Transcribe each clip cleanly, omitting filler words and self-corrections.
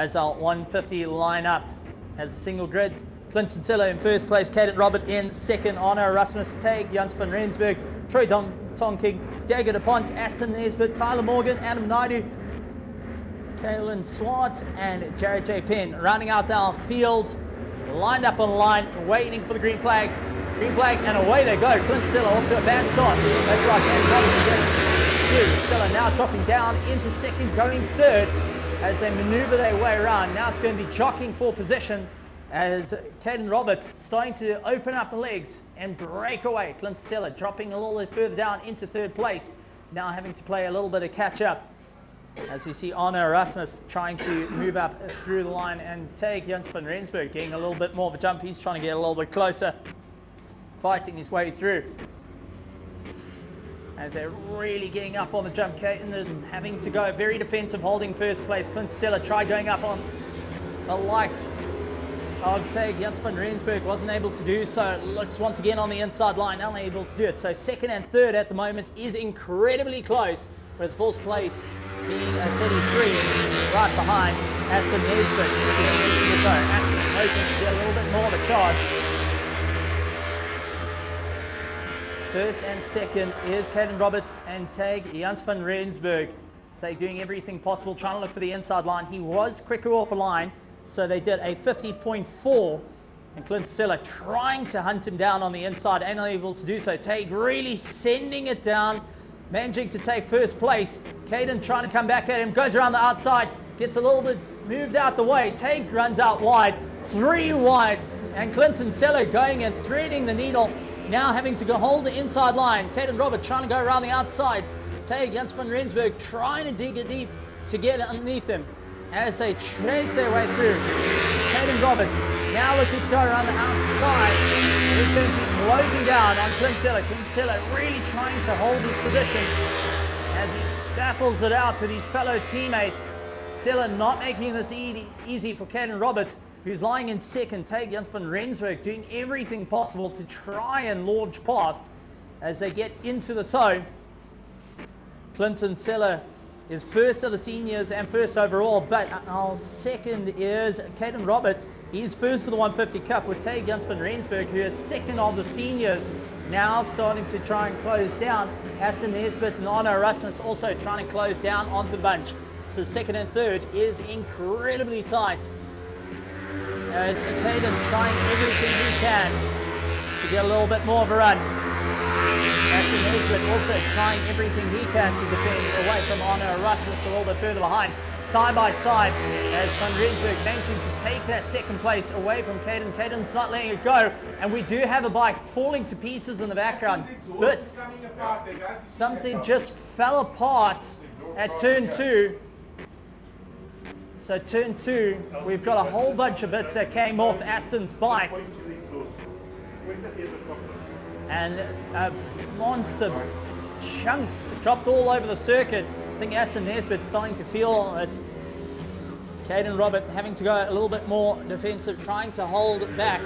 as our 150 line up as a single grid. Clinton Siller in first place, Caden Robert in second, Arno Rasmus Tague, Jans van Rensburg, Troy Tonking, Diego DuPont, Aston Nesbitt, Tyler Morgan, Adam Naidu, Kaylin Swart and Jared J. Penn. Rounding out our field, lined up on the line, waiting for the green flag. Green flag, and away they go. Clinton Siller off to a bad start. That's right, Caden Robert getting through. Siller now dropping down into second, going third as they maneuver their way around. Now it's going to be jockeying for position as Caden Roberts starting to open up the legs and break away. Clinton Siller dropping a little bit further down into third place. Now having to play a little bit of catch up. As you see Arno Erasmus trying to move up through the line and take Jans van Rensburg getting a little bit more of a jump. He's trying to get a little bit closer, fighting his way through. As they're really getting up on the jump, Caden having to go very defensive, holding first place. Clinton Siller tried going up on the likes of Tague. Jans van Rensburg wasn't able to do so. Looks once again on the inside line, unable to do it. So second and third at the moment is incredibly close, with fourth place being a 33 right behind Aston Nesbitt. Aston hoping to get a little bit more of a charge. First and second is Caden Roberts and Tague Jans van Rensburg. Tague doing everything possible, trying to look for the inside line. He was quicker off the line, so they did a 50.4, and Clinton Siller trying to hunt him down on the inside, unable to do so. Tague really sending it down, managing to take first place. Caden trying to come back at him, goes around the outside, gets a little bit moved out the way. Tague runs out wide, 3 wide, and Clinton Siller going and threading the needle, now having to go hold the inside line. Caden Robert trying to go around the outside. Tague Jans van Rensburg trying to dig it deep to get underneath him as they chase their way through. Caden Roberts now looking to go around the outside. He's going to be closing down on Clinton Siller. Clinton Siller really trying to hold his position as he battles it out with his fellow teammates. Siller not making this easy for Caden Roberts, who's lying in second. Tague Jans van Rensburg doing everything possible to try and launch past as they get into the toe. Clinton Siller is first of the seniors and first overall, but our second is Caden Roberts. He's first of the 150 Cup with Tague Jans van Rensburg, who is second of the seniors, now starting to try and close down. Aston Nesbitt and Arno Rasmus also trying to close down onto the bunch. So second and third is incredibly tight, as Caden trying everything he can to get a little bit more of a run. Aston Nesbitt also trying everything he can to defend away from Arno Rasmus a little bit further behind. Side by side as Van Rensburg managing to take that second place away from Caden. Caden's not letting it go, and we do have a bike falling to pieces in the background. But something just fell apart at turn 2. So turn 2, we've got a whole bunch of bits that came off Aston's bike. And monster chunks dropped all over the circuit. I think Aston Nesbitt starting to feel it. Caden Robert having to go a little bit more defensive, trying to hold it back.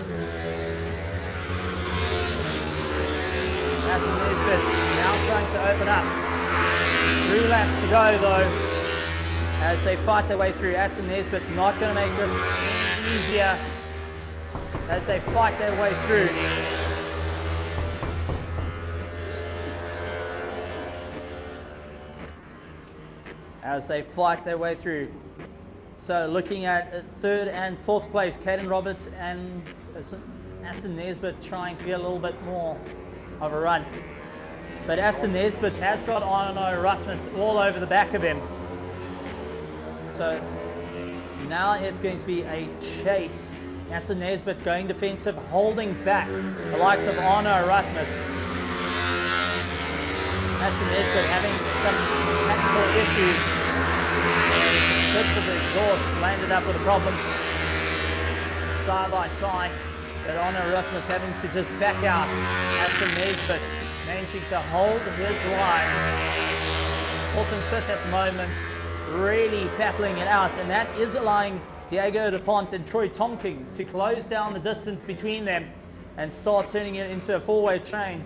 Aston Nesbitt now trying to open up. 3 laps to go though, as they fight their way through. Aston Nesbitt not going to make this easier as they fight their way through. So looking at third and fourth place, Caden Roberts and Aston Nesbitt trying to get a little bit more of a run. But Aston Nesbitt has got Arno Rasmus all over the back of him. So now it's going to be a chase. Aston Nesbitt going defensive, holding back the likes of Arno Rasmus. Aston Nesbitt having some technical issues. Bits of the exhaust landed up with a problem. Side by side, but Arno Rasmus having to just back out. Aston Nesbitt managing to hold his line. Fourth and fifth at the moment, really battling it out, and that is allowing Diego DuPont and Troy Tonking to close down the distance between them and start turning it into a 4-way train.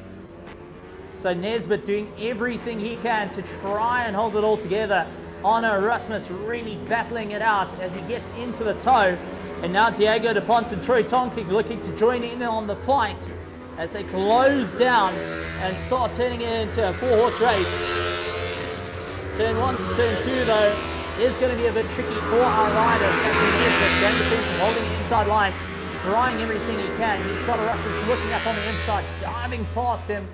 So Nesbitt doing everything he can to try and hold it all together Honor Erasmus really battling it out as he gets into the toe. And now Diego DuPont and Troy Tonking looking to join in on the fight as they close down and start turning it into a 4-horse race. Turn 1 to turn 2 though is going to be a bit tricky for our riders as he is going defensive, holding the inside line, trying everything he can. He's got Erasmus looking up on the inside, diving past him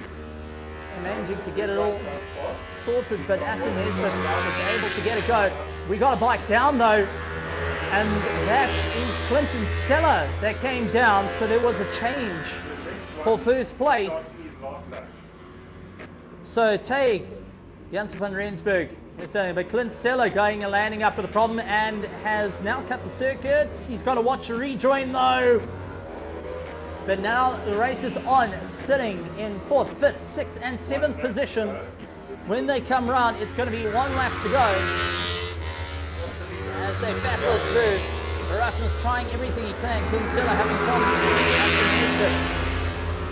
and managing to get it all sorted, but Asen Nesbitt was able to get a go. We got a bike down though, and that is Clinton Seller that came down, so there was a change for first place. So Taig, Janssen van Rensburg is doing, but Clint Seller going and landing up with a problem and has now cut the circuit. He's got to watch a rejoin though. But now the race is on, sitting in 4th, 5th, 6th and 7th position. When they come round, it's going to be 1 lap to go as they battle through. Erasmus trying everything he can. Clint Seller having problems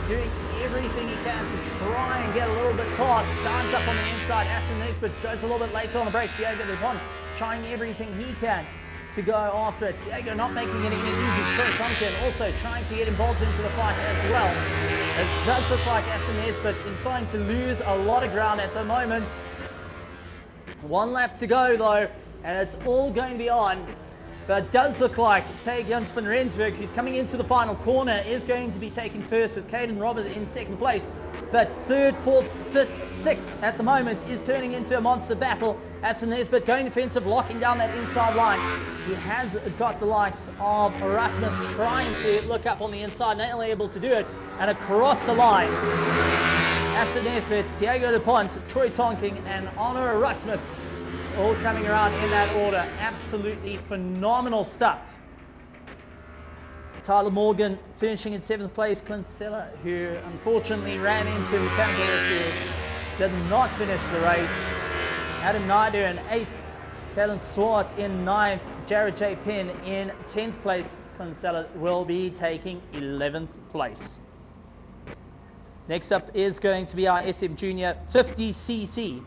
doing everything he can to try and get a little bit past. Dives up on the inside. Asen Nesbitt goes a little bit later on the brakes. Diego DuPont trying everything he can to go after it. Diego not making it easy. Troy Tonkin also trying to get involved into the fight as well. It does look like Asen Nesbitt is starting to lose a lot of ground at the moment. 1 lap to go though, and it's all going to be on. But it does look like Taig Janssen van Rensburg, who's coming into the final corner, is going to be taking first with Caden Robert in 2nd place. But 3rd, 4th, 5th, 6th at the moment is turning into a monster battle. Asen Nesbitt going defensive, locking down that inside line. He has got the likes of Erasmus trying to look up on the inside, not able to do it, and across the line. Asen Nesbitt, Diego DuPont, Troy Tonking, and Honor Erasmus all coming around in that order. Absolutely phenomenal stuff. Tyler Morgan finishing in 7th place. Clint Seller, who unfortunately ran into mechanical issues, did not finish the race. Adam Naidu in 8th. Kellen Swart in 9th. Jared J. Penn in 10th place. Clint Seller will be taking 11th place. Next up is going to be our SM Junior 50cc.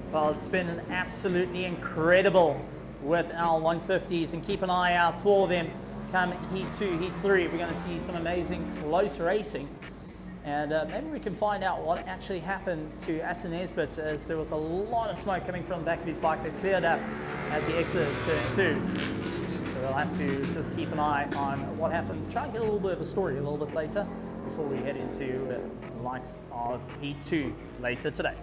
Well, it's been an absolutely incredible with our 150s, and keep an eye out for them come Heat 2, Heat 3. We're going to see some amazing close racing, and maybe we can find out what actually happened to Asen Nesbitt, as there was a lot of smoke coming from the back of his bike that cleared up as he exited turn 2. So we'll have to just keep an eye on what happened. Try and get a little bit of a story a little bit later before we head into the likes of Heat 2 later today.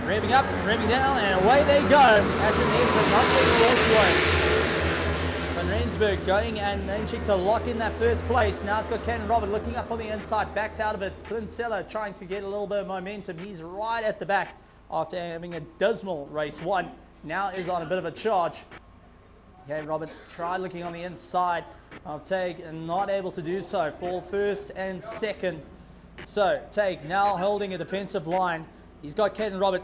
Revving up, revving down, and away they go. Asen Nesbitt not getting lost away. Van Rensburg going and managing to lock in that first place. Now it's got Ken Robert looking up on the inside, backs out of it. Clint Seller trying to get a little bit of momentum. He's right at the back after having a dismal race 1. Now is on a bit of a charge. Ken Robert tried looking on the inside of Taig and not able to do so for 1st and 2nd. So Taig now holding a defensive line. He's got Caden Robert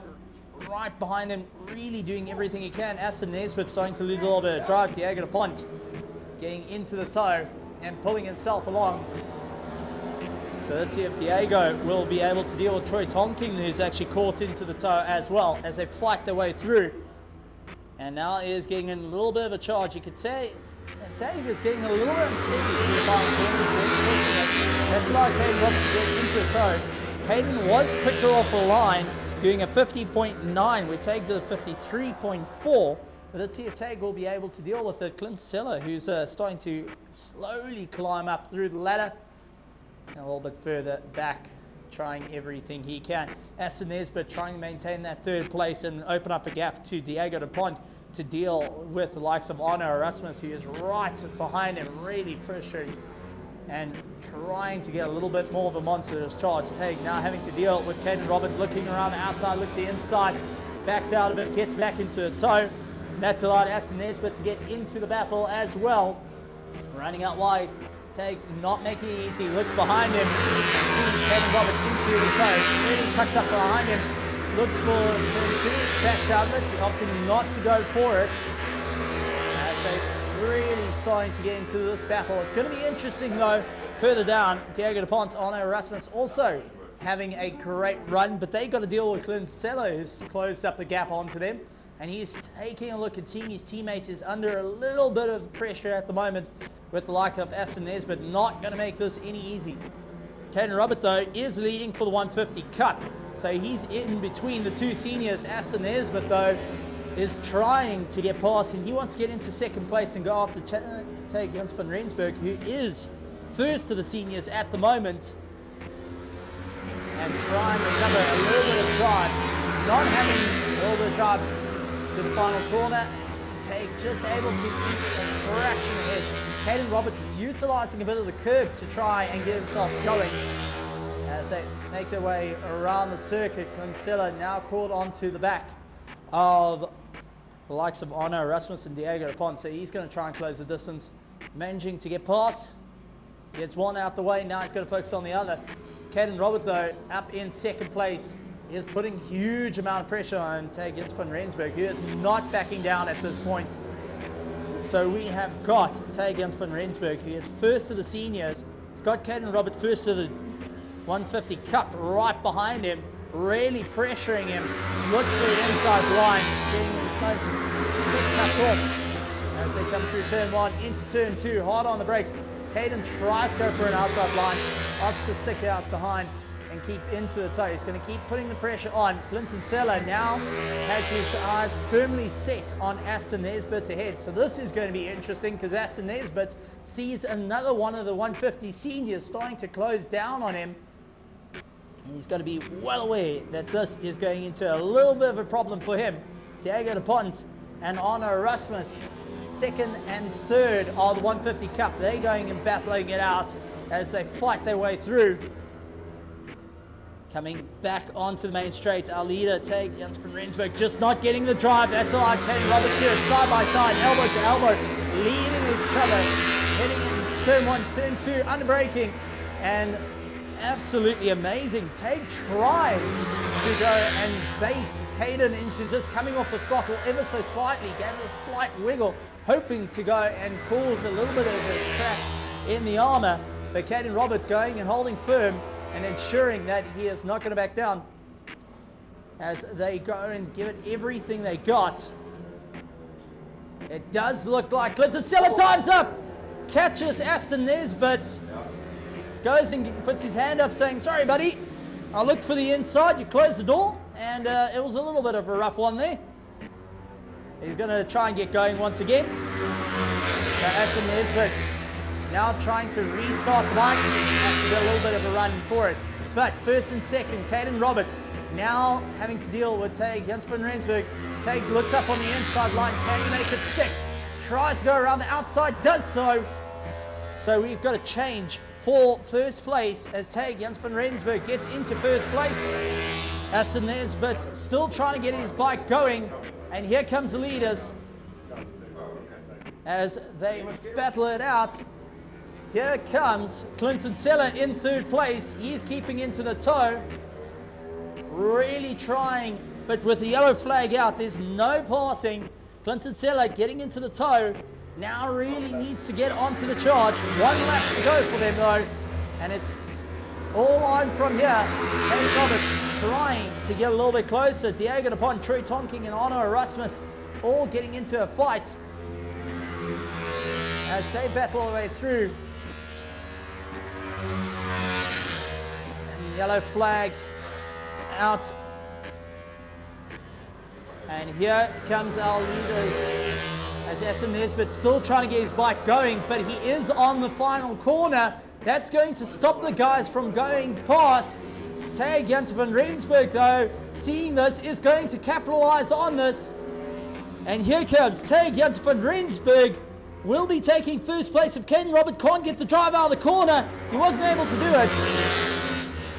right behind him, really doing everything he can. Asen Nesbitt starting to lose a little bit of drive. Diego DuPont getting into the toe and pulling himself along. So let's see if Diego will be able to deal with Troy Tonking, who's actually caught into the toe as well as they fight their way through. And now he is getting in a little bit of a charge. You could say Taig is getting a little bit unsteady through the final corners. That's like Caden Robert getting into the toe. Caden was quicker off the line, doing a 50.9. We Taig to the 53.4. But let's see if Taig will be able to deal with it. Clint Seller, who's starting to slowly climb up through the ladder. And a little bit further back, trying everything he can. Asen Nesbitt trying to maintain that 3rd place and open up a gap to Diego DuPont to deal with the likes of Honor Erasmus, who is right behind him, really pressuring and trying to get a little bit more of a monstrous charge. Taig now having to deal with Caden Robert looking around the outside, looks the inside, backs out of it, gets back into the toe. That's allowed Aston Nesbitt to get into the battle as well. Running out wide. Tag not making it easy. Looks behind him. Sees Kevin Roberts into the close. Really tucks up behind him. Looks for turn 2. Backs outlets. He opted not to go for it. As they really starting to get into this battle. It's going to be interesting though. Further down, Diego DuPont, Arno Erasmus also having a great run, but they got to deal with Clincello, who's closed up the gap onto them. And he's taking a look and seeing his teammates is under a little bit of pressure at the moment with the like of Aston Nesbitt. Not going to make this any easy. Caden Robert, though, is leading for the 150 Cup. So he's in between the two seniors. Aston Nesbitt, though, is trying to get past, and he wants to get into second place and go after Tag Jens van Rensburg, who is first to the seniors at the moment. And trying to recover a little bit of drive. Not having a little bit of drive to the final corner. Tag just able to keep a fraction ahead. Caden Robert utilising a bit of the curb to try and get himself going. As they make their way around the circuit, Clincello now caught onto the back of the likes of Arno Erasmus and Diego DuPont. So he's going to try and close the distance. Managing to get past. Gets one out the way. Now he's going to focus on the other. Caden Robert, though, up in second place, is putting huge amount of pressure on Tag Jens van Rensburg, who is not backing down at this point. So we have got Tag Jens van Rensburg, who is first to the seniors. He's got Caden Robert first to the 150 Cup right behind him, really pressuring him. Look for the inside line, getting his nose cut off as they come through turn 1 into turn 2. Hard on the brakes. Caden tries to go for an outside line, opts to stick out behind and keep into the toe. He's going to keep putting the pressure on. Clincello now has his eyes firmly set on Aston Nesbitt ahead. So this is going to be interesting because Aston Nesbitt sees another one of the 150 seniors starting to close down on him. And he's got to be well aware that this is going into a little bit of a problem for him. Diego DuPont and Arno Erasmus, second and third are the 150 Cup. They're going and battling it out as they fight their way through. Coming back onto the main straight, our leader, Tag Jens van Rensburg, just not getting the drive. That's all right. Caden Roberts here, side by side, elbow to elbow, leading each other, heading in turn 1, turn 2, under braking, and absolutely amazing. Tag tried to go and bait Caden into just coming off the throttle ever so slightly, gave it a slight wiggle, hoping to go and cause a little bit of a crack in the armour. But Caden Robert going and holding firm and ensuring that he is not going to back down as they go and give it everything they got. It does look like Clincello time's up, catches Aston Nesbitt, goes and puts his hand up saying, sorry buddy, I looked for the inside, you closed the door, and it was a little bit of a rough one there. He's going to try and get going once again. So Aston Nesbitt now trying to restart the bike. Has to get a little bit of a run for it. But first and second, Caden Roberts now having to deal with Tag Jens van Rensburg. Tag looks up on the inside line. Can he make it stick? Tries to go around the outside, does so. So we've got a change for first place as Tag Jens van Rensburg gets into first place. Aston Nesbitt still trying to get his bike going. And here comes the leaders as they battle it out. Here comes Clincello in third place. He's keeping into the toe. Really trying, but with the yellow flag out, there's no passing. Clincello getting into the toe. Now really needs to get onto the charge. One lap to go for them though. And it's all on from here. Caden Roberts trying to get a little bit closer. Diego DuPont, Troy Tonking and Arno Erasmus all getting into a fight as they battle all the way through. And yellow flag out. And here comes our leaders as Aston Nesbitt still trying to get his bike going, but he is on the final corner. That's going to stop the guys from going past. Tag Jens van Rensburg, though, seeing this, is going to capitalize on this. And here comes Tag Jens van Rensburg. Will be taking first place if Caden Robert can't get the drive out of the corner. He wasn't able to do it.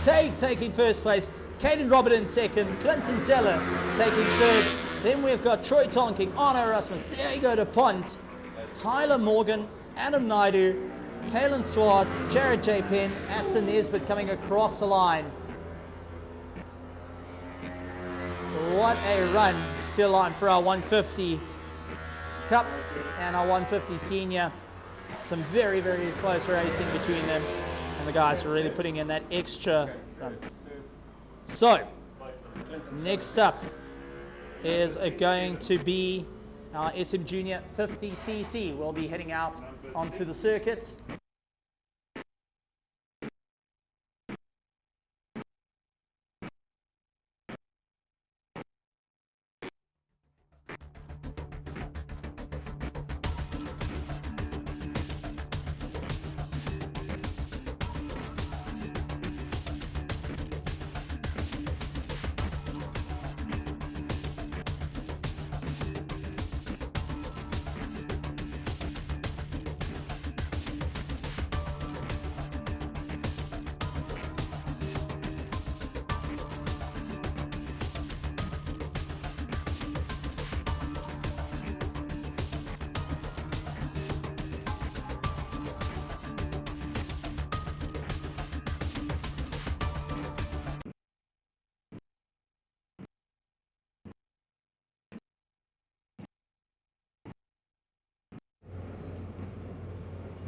Tag taking first place. Caden Robert in second. Clincello taking third. Then we've got Troy Tonking, Arno Erasmus, Diego DuPont, Tyler Morgan, Adam Naidu, Kalen Swart, Jared J. Penn, Aston Nesbitt coming across the line. What a run to the line for our 150 Cup and our 150 Senior. Some very, very close racing between them, and the guys are really putting in that extra run. So, next up is going to be our SM Junior 50cc. We'll be heading out onto the circuit.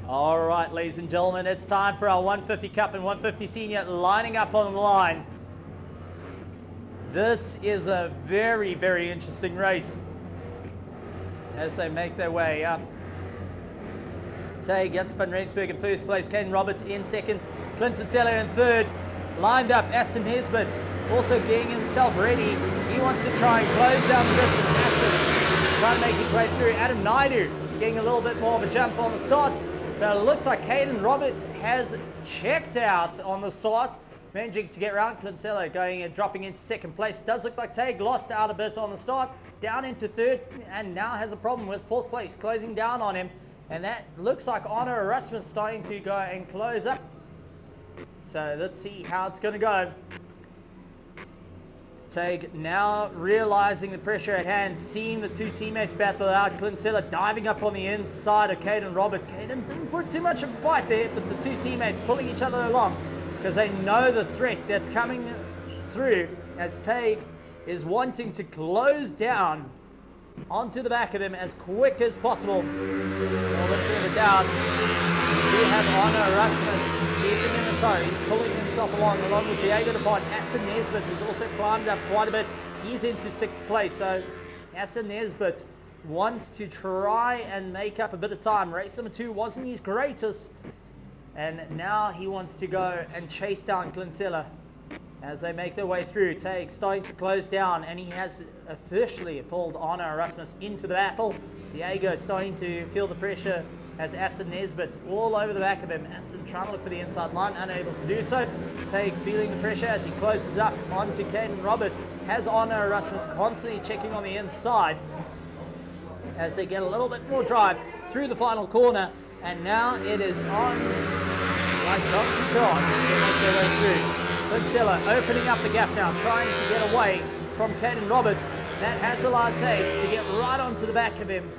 All right, ladies and gentlemen, it's time for our 150 Cup and 150 Senior lining up on the line. This is a very, very interesting race as they make their way up. Tay Jens van Rensburg in first place, Caden Roberts in second, Clinton Seller in third. Lined up, Aston Nesbitt also getting himself ready. He wants to try and close down the distance. Aston trying to make his way through. Adam Naidu getting a little bit more of a jump on the start. But it looks like Caden Roberts has checked out on the start, managing to get around. Clinsella going and dropping into second place. Does look like Tag lost out a bit on the start, down into third, and now has a problem with fourth place, closing down on him. And that looks like Arno Erasmus starting to go and close up. So let's see how it's going to go. Tag now realizing the pressure at hand, seeing the two teammates battle out. Clinsella diving up on the inside of Caden Robert. Caden didn't put too much of a fight there, but the two teammates pulling each other along because they know the threat that's coming through as Tag is wanting to close down onto the back of him as quick as possible. A little bit further down, we have Arno Erasmus. He's in the toe. He's pulling himself along with Diego DuPont. Aston Nesbitt has also climbed up quite a bit. He's into sixth place. So Aston Nesbitt wants to try and make up a bit of time. Race number 2 wasn't his greatest. And now he wants to go and chase down Clinsella as they make their way through. Tag starting to close down, and he has officially pulled Arno Erasmus into the battle. Diego starting to feel the pressure as Aston Nesbitt all over the back of him. Aston trying to look for the inside line, unable to do so. Tag feeling the pressure as he closes up onto Caden Robert. Has Arno Erasmus constantly checking on the inside as they get a little bit more drive through the final corner. And now it is on like Donkey Kong as they make their way through. Clinsella opening up the gap now, trying to get away from Caden Roberts. That has allowed Tag to get right onto the back of him.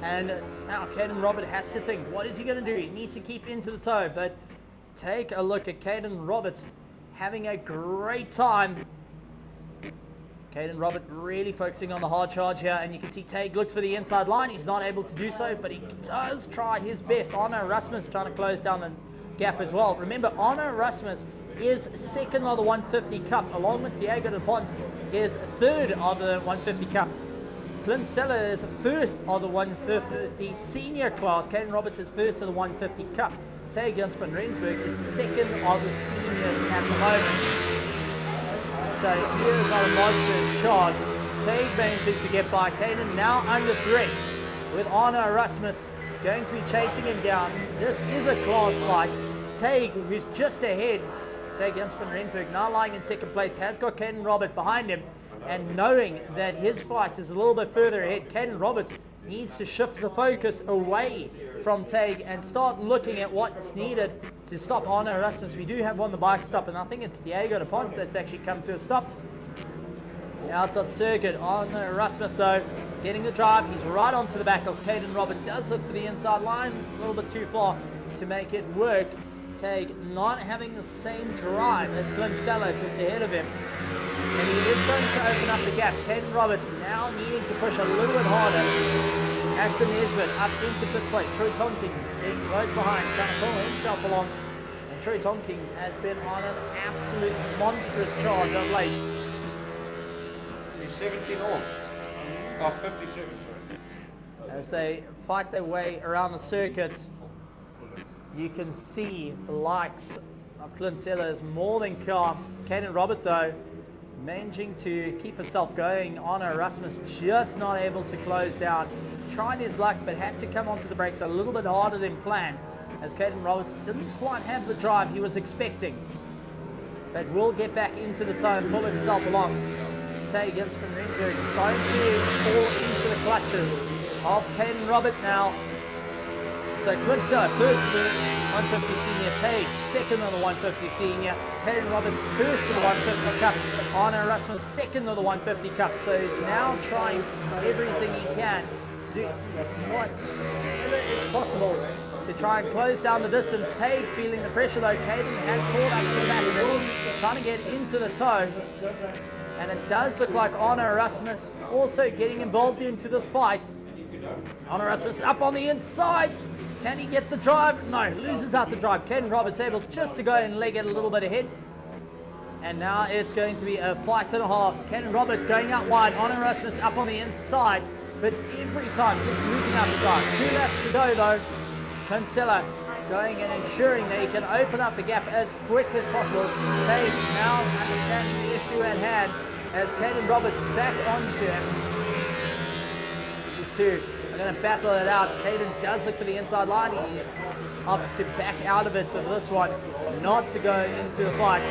And now Caden Robert has to think, what is he going to do? He needs to keep into the toe. But take a look at Caden Roberts having a great time. Caden Robert really focusing on the hard charge here. And you can see Tag looks for the inside line. He's not able to do so, but he does try his best. Arno Erasmus trying to close down the gap as well. Remember, Arno Erasmus is second of the 150 Cup, along with Diego DuPont is third of the 150 Cup. Clinsella is first of the 150 Senior class. Caden Roberts is first of the 150 Cup. Tay Jens van Rensburg is second of the Seniors at the moment. So here's our monstrous charge. Tay managing to get by. Caden now under threat with Arno Erasmus going to be chasing him down. This is a class fight. Tay, who's just ahead, Tay Jens van Rensburg now lying in second place, has got Caden Robert behind him. And knowing that his fight is a little bit further ahead, Caden Roberts needs to shift the focus away from Tag and start looking at what's needed to stop Arno Erasmus. We do have on the bike stop, and I think it's Diego DuPont that's actually come to a stop. Out on circuit on Rasmus though, getting the drive. He's right onto the back of Caden Robert. Does look for the inside line, a little bit too far to make it work. Tag not having the same drive as Clint Seller just ahead of him. And he is going to open up the gap. Caden Robert now needing to push a little bit harder. Aston Nesbitt up into fifth place. Troy Tonking being close behind, trying to pull himself along. And Troy Tonking has been on an absolute monstrous charge of late. He's 17 off. Oh, 57, sorry. As they fight their way around the circuit, you can see the likes of Clint Seller is more than calm. Caden Robert though, managing to keep himself going. Arno Rasmus just not able to close down. Tried his luck but had to come onto the brakes a little bit harder than planned, as Caden Robert didn't quite have the drive he was expecting. But will get back into the toe and pull himself along. Tay against Van Rensburg starting to fall into the clutches of Caden Robert now. So Clint Seller first to the 150 senior, Tay second on the 150 senior, Caden Roberts first to the 150 cup, Arno Rasmus second on the 150 cup. So he's now trying everything he can to do whatever is possible to try and close down the distance. Tay feeling the pressure though. Caden has caught up to the back of it, trying to get into the toe. And it does look like Arno Rasmus also getting involved into this fight. Arno Rasmus up on the inside. Can he get the drive? No, loses out the drive. Caden Roberts able just to go and leg it a little bit ahead. And now it's going to be a fight and a half. Caden Robert going out wide. Arno Rasmus up on the inside. But every time just losing out the drive. 2 laps to go though. Clint Seller going and ensuring that he can open up the gap as quick as possible. They now understanding the issue at hand as Caden Roberts back onto him. These two are going to battle it out. Caden does look for the inside line. He opts to back out of it of this one, not to go into a fight.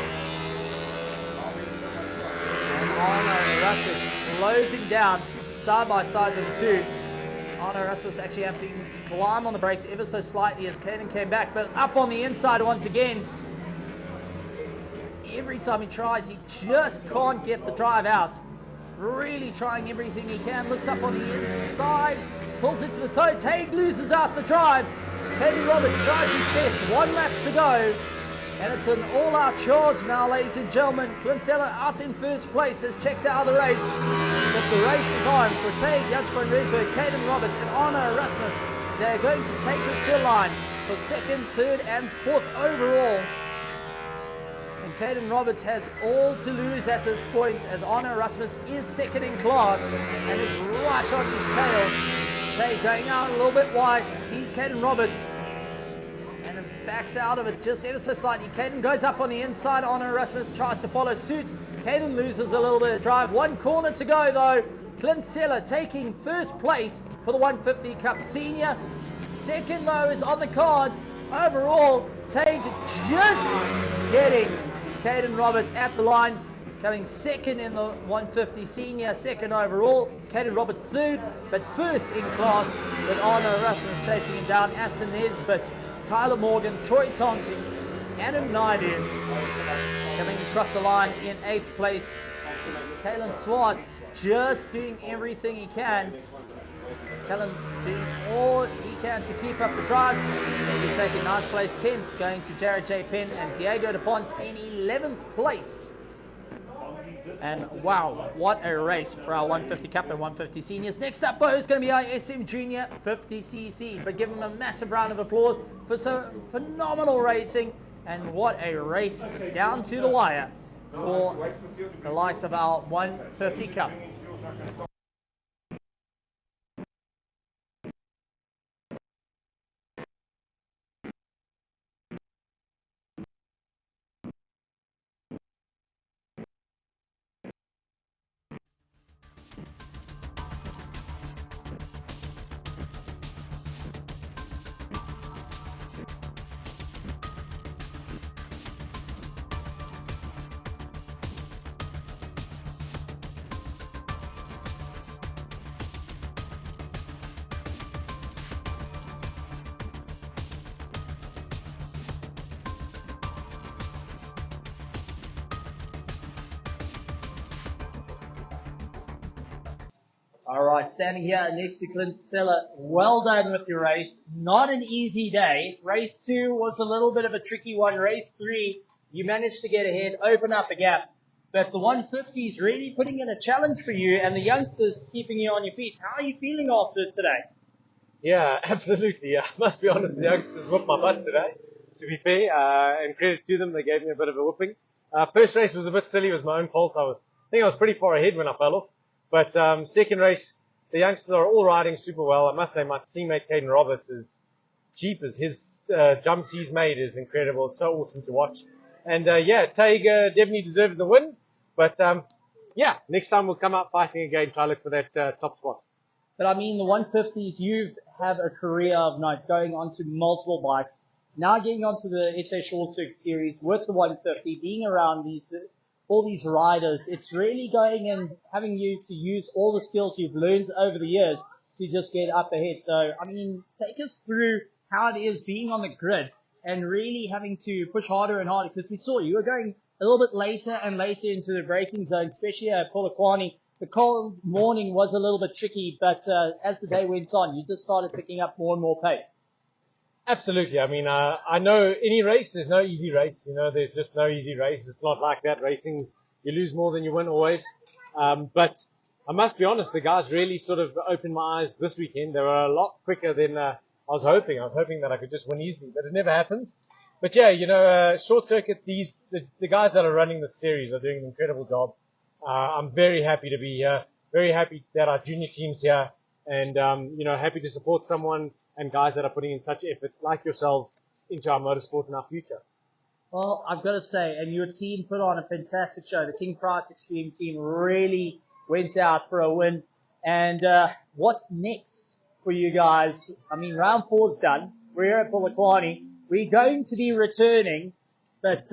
And Arno Rasmus closing down side by side with the two. Arno Rasmus actually having to climb on the brakes ever so slightly as Caden came back, but up on the inside once again. Every time he tries, he just can't get the drive out. Really trying everything he can. Looks up on the inside, pulls it to the toe. Tague loses out the drive. Caden Roberts tries his best. 1 lap to go. And it's an all-out charge now, ladies and gentlemen. Clint Seller out in first place, has checked out of the race. But the race is on for Tague, Van Rensburg, Caden Roberts, and Arno Rasmus. They're going to take this to the line for second, third, and fourth overall. And Caden Roberts has all to lose at this point, as Arno Rasmus is second in class and is right on his tail. Tay going out a little bit wide, sees Caden Roberts and backs out of it just ever so slightly. Caden goes up on the inside. Arno Rasmus tries to follow suit. Caden loses a little bit of drive. 1 corner to go though. Clint Seller taking first place for the 150 Cup Senior. Second though is on the cards. Overall, Tay just getting Caden Roberts at the line, coming second in the 150 Senior, second overall. Caden Roberts third, but first in class, with Arno Rasmus chasing him down. Aston Nesbitt, Tyler Morgan, Troy Tonkin, Adam Naidu coming across the line in 8th place. Kalen Swart just doing everything he can. Kellen doing all he can to keep up the drive. He'll take in 9th place, 10th going to Jared J. Penn, and Diego DuPont in 11th place. And wow, what a race for our 150 Cup and 150 Seniors. Next up though is going to be our SM Junior 50cc, but give them a massive round of applause for some phenomenal racing, and what a race down to the wire for the likes of our 150 Cup. All right, standing here next to Clint Stella. Well done with your race. Not an easy day. Race 2 was a little bit of a tricky one. Race 3, you managed to get ahead, open up a gap. But the 150 is really putting in a challenge for you, and the youngsters keeping you on your feet. How are you feeling after today? Yeah, absolutely. Yeah. I must be honest, the youngsters whooped my butt today, to be fair, and credit to them, they gave me a bit of a whooping. First race was a bit silly, it was my own fault. I think I was pretty far ahead when I fell off. But second race, the youngsters are all riding super well. I must say my teammate Caden Roberts is jeepers. His jumps he's made is incredible. It's so awesome to watch. And yeah, Taig definitely deserves the win. But yeah, next time we'll come out fighting again, try to look for that top spot. But I mean, the 150s, you have a career of night going onto multiple bikes. Now getting onto the SA Short Circuit Series with the 150, being around all these riders, it's really going and having you to use all the skills you've learned over the years to just get up ahead. So, I mean, take us through how it is being on the grid and really having to push harder and harder, because we saw you were going a little bit later and later into the braking zone, especially at Polokwane. The cold morning was a little bit tricky, but as the day went on, you just started picking up more and more pace. Absolutely. I mean, I know any race, there's no easy race. You know, there's just no easy race. It's not like that. Racing's, you lose more than you win always. But I must be honest, the guys really sort of opened my eyes this weekend. They were a lot quicker than I was hoping. I was hoping that I could just win easily, but it never happens. But yeah, you know, short circuit, the guys that are running the series are doing an incredible job. I'm very happy to be here, very happy that our junior team's here, and, you know, happy to support someone and guys that are putting in such effort, like yourselves, into our motorsport and our future. Well, I've got to say, and your team put on a fantastic show. The King Price Extreme team really went out for a win. And what's next for you guys? I mean, round 4's done. We're here at Polokwane. We're going to be returning. But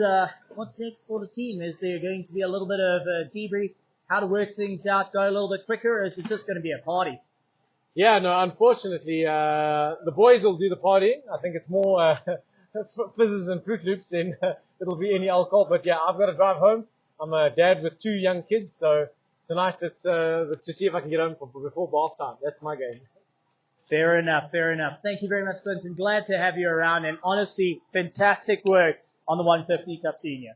what's next for the team? Is there going to be a little bit of a debrief, how to work things out, go a little bit quicker, or is it just going to be a party? Yeah, no, unfortunately, the boys will do the partying. I think it's more fizzes and Fruit Loops than it'll be any alcohol. But yeah, I've got to drive home. I'm a dad with 2 young kids, so tonight it's to see if I can get home before bath time. That's my game. Fair enough, fair enough. Thank you very much, Clinton. Glad to have you around, and honestly, fantastic work on the 150 Cup Senior.